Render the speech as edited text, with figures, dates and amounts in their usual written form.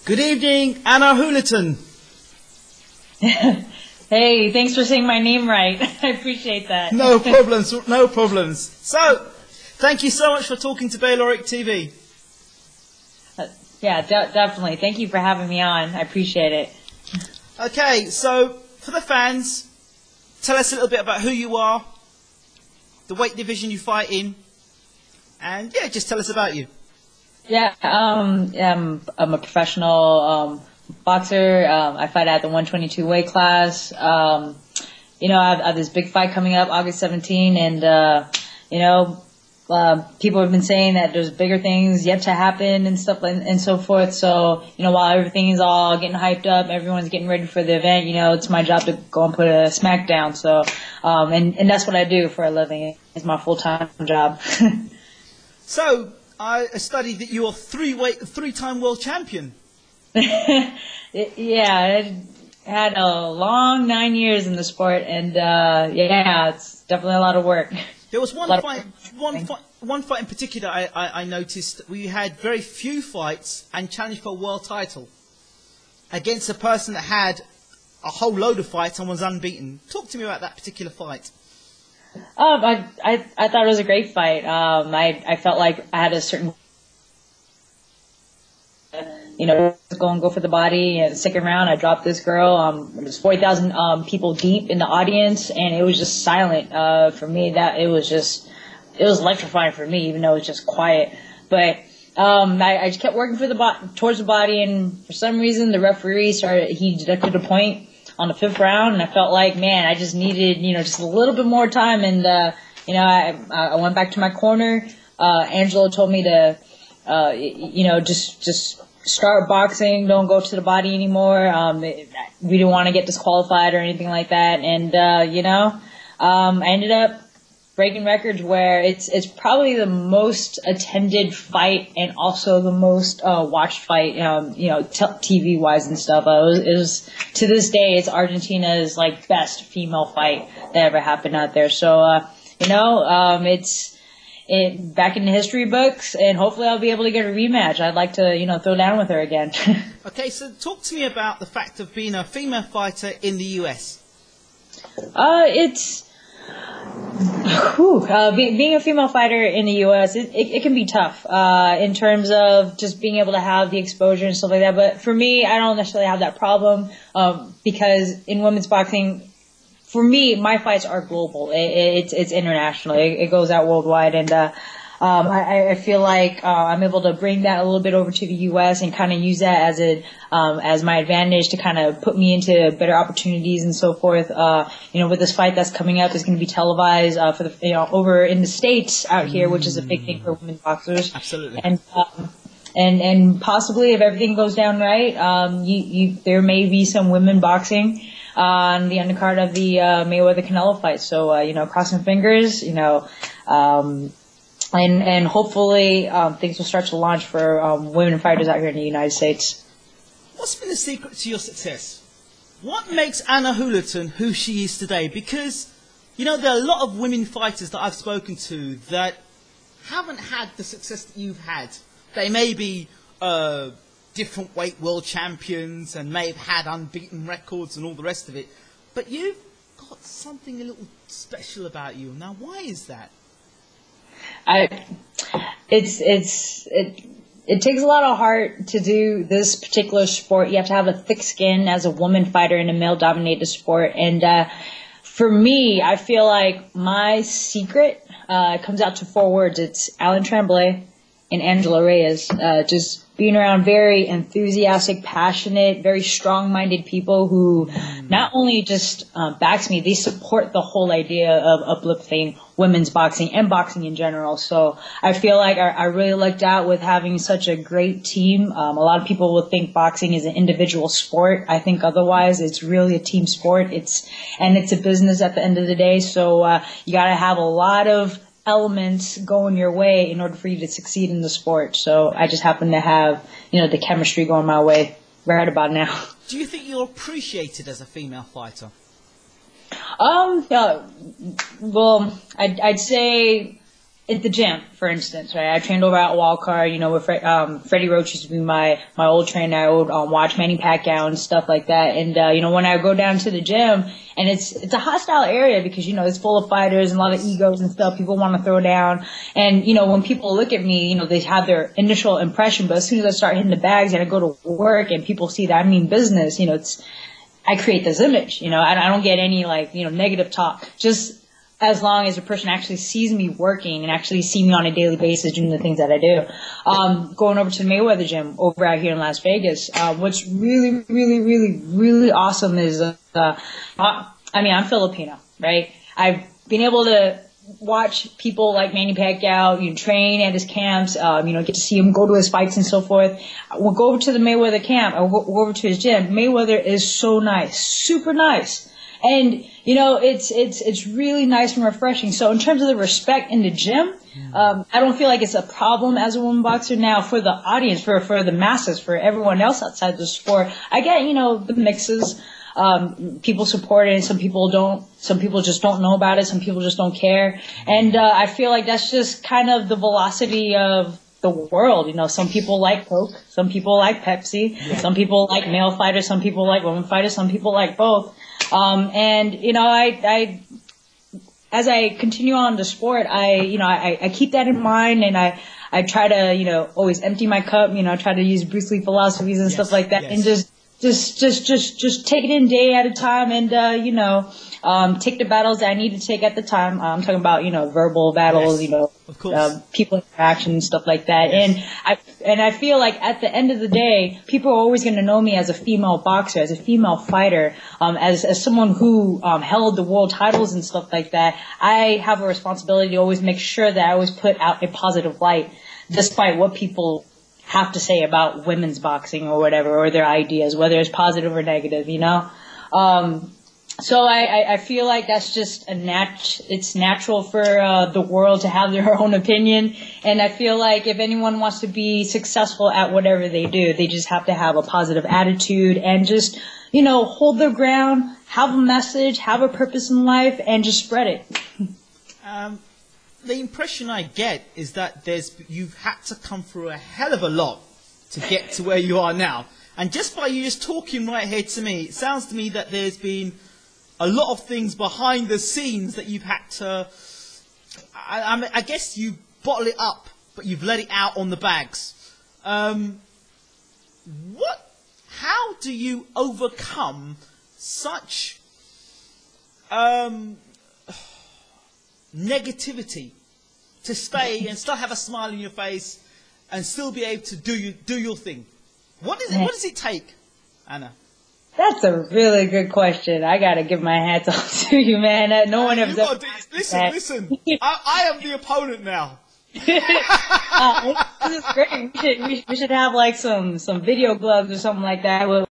Good evening, Anna Julaton. Hey, thanks for saying my name right. I appreciate that. No problems, no problems. So, thank you so much for talking to Bayloric TV. Yeah, definitely. Thank you for having me on. I appreciate it. Okay, so for the fans, tell us a little bit about who you are, the weight division you fight in, and yeah, just tell us about you. Yeah, I'm a professional boxer. I fight at the 122 weight class. I have this big fight coming up August 17, and people have been saying that there's bigger things yet to happen and stuff and so forth. So, while everything is all getting hyped up, everyone's getting ready for the event, it's my job to go and put a smackdown. So, and that's what I do for a living. It's my full-time job. So, I studied that you're three-time world champion. Yeah, I had a long 9 years in the sport, and it's definitely a lot of work. There was one fight in particular I noticed. We had very few fights and challenged for a world title against a person that had a whole load of fights and was unbeaten. Talk to me about that particular fight. I thought it was a great fight. I felt like I had a certain, go for the body. And the second round, I dropped this girl. It was 40,000 people deep in the audience, and it was just silent. For me, it was electrifying for me, even though it was just quiet. But I just kept working towards the body, and for some reason, the referee he deducted a point on the fifth round, and I felt like, man, I just needed, just a little bit more time. And, I went back to my corner. Angela told me to, just start boxing. Don't go to the body anymore. We didn't want to get disqualified or anything like that. And, I ended up breaking records where it's probably the most attended fight and also the most watched fight, TV wise and stuff. It was to this day, it's Argentina's best female fight that ever happened out there. So it's back in the history books, and hopefully I'll be able to get a rematch. I'd like to throw down with her again. Okay, so talk to me about the fact of being a female fighter in the US. Being a female fighter in the U.S., it can be tough in terms of just being able to have the exposure and stuff like that. But for me, I don't necessarily have that problem because in women's boxing, for me, my fights are global. It's international. It goes out worldwide, and I feel like I'm able to bring that a little bit over to the U.S. and kind of use that as my advantage to kind of put me into better opportunities and so forth. With this fight that's coming up, it's going to be televised for the over in the States out here, which is a big thing for women boxers. Absolutely. And possibly, if everything goes down right, there may be some women boxing on the undercard of the Mayweather-Canelo fight. So crossing fingers, and hopefully things will start to launch for women fighters out here in the United States. What's been the secret to your success? What makes Anna Julaton who she is today? Because, there are a lot of women fighters that I've spoken to that haven't had the success that you've had. They may be different weight world champions and may have had unbeaten records and all the rest of it. But you've got something a little special about you. Now, why is that? It takes a lot of heart to do this particular sport. You have to have a thick skin as a woman fighter in a male-dominated sport. And for me, I feel like my secret comes out to 4 words. It's Alan Tremblay and Angela Reyes. Just being around very enthusiastic, passionate, very strong-minded people who not only just backs me, they support the whole idea of uplifting women's boxing and boxing in general. So I feel like I really lucked out with having such a great team. A lot of people will think boxing is an individual sport. I think otherwise. It's really a team sport. It's a business at the end of the day. So you got to have a lot of elements going your way in order for you to succeed in the sport. So I just happen to have, the chemistry going my way right about now. Do you think you're appreciated as a female fighter? Well, I'd say at the gym, for instance, right? I trained over at Walcart, you know, with Freddie Roach used to be my old trainer. I would watch Manny Pacquiao and stuff like that. And you know, when I go down to the gym, and it's a hostile area because, you know, it's full of fighters and a lot of egos and stuff. People want to throw down. And, you know, when people look at me, you know, they have their initial impression, but as soon as I start hitting the bags and I go to work and people see that I mean business, you know, I create this image, you know, I don't get any, like, you know, negative talk. Just as long as a person actually sees me working and actually see me on a daily basis doing the things that I do. Going over to the Mayweather gym over out here in Las Vegas, what's really, really, really, really awesome is, I mean, I'm Filipino, right? I've been able to watch people like Manny Pacquiao, you know, train at his camps, you know, get to see him go to his fights and so forth. We'll go over to the Mayweather camp, or we'll go over to his gym. Mayweather is so nice, super nice. And, you know, it's really nice and refreshing. So in terms of the respect in the gym, I don't feel like it's a problem as a woman boxer. Now for the audience, for the masses, for everyone else outside the sport, I get, you know, the mixes. People support it and some people don't. Some people just don't know about it. Some people just don't care. And, I feel like that's just kind of the velocity of the world. You know, some people like Coke, some people like Pepsi, some people like male fighters, some people like women fighters, some people like both. And, you know, I, as I continue on the sport, I keep that in mind, and I try to, you know, always empty my cup, you know, I try to use Bruce Lee philosophies and stuff like that, and just take it in day at a time, and, you know, take the battles that I need to take at the time. I'm talking about, you know, verbal battles, you know, of course. People interaction and stuff like that. And I feel like at the end of the day, people are always going to know me as a female boxer, as a female fighter, as someone who, held the world titles and stuff like that. I have a responsibility to always make sure that I always put out a positive light, despite what people have to say about women's boxing or whatever, or their ideas, whether it's positive or negative, you know? So I feel like that's just it's natural for the world to have their own opinion. And I feel like if anyone wants to be successful at whatever they do, they just have to have a positive attitude and just, you know, hold their ground, have a message, have a purpose in life, and just spread it. The impression I get is that you've had to come through a hell of a lot to get to where you are now. And just by you just talking right here to me, it sounds to me that there's been a lot of things behind the scenes that you've had to, I guess you bottle it up, but you've let it out on the bags. How do you overcome such negativity to stay and still have a smile on your face and still be able to do your thing? What does it take, Anna? That's a really good question. I gotta give my hats off to you, man. No one ever. Listen. I am the opponent now. This is great. We should have like some video gloves or something like that with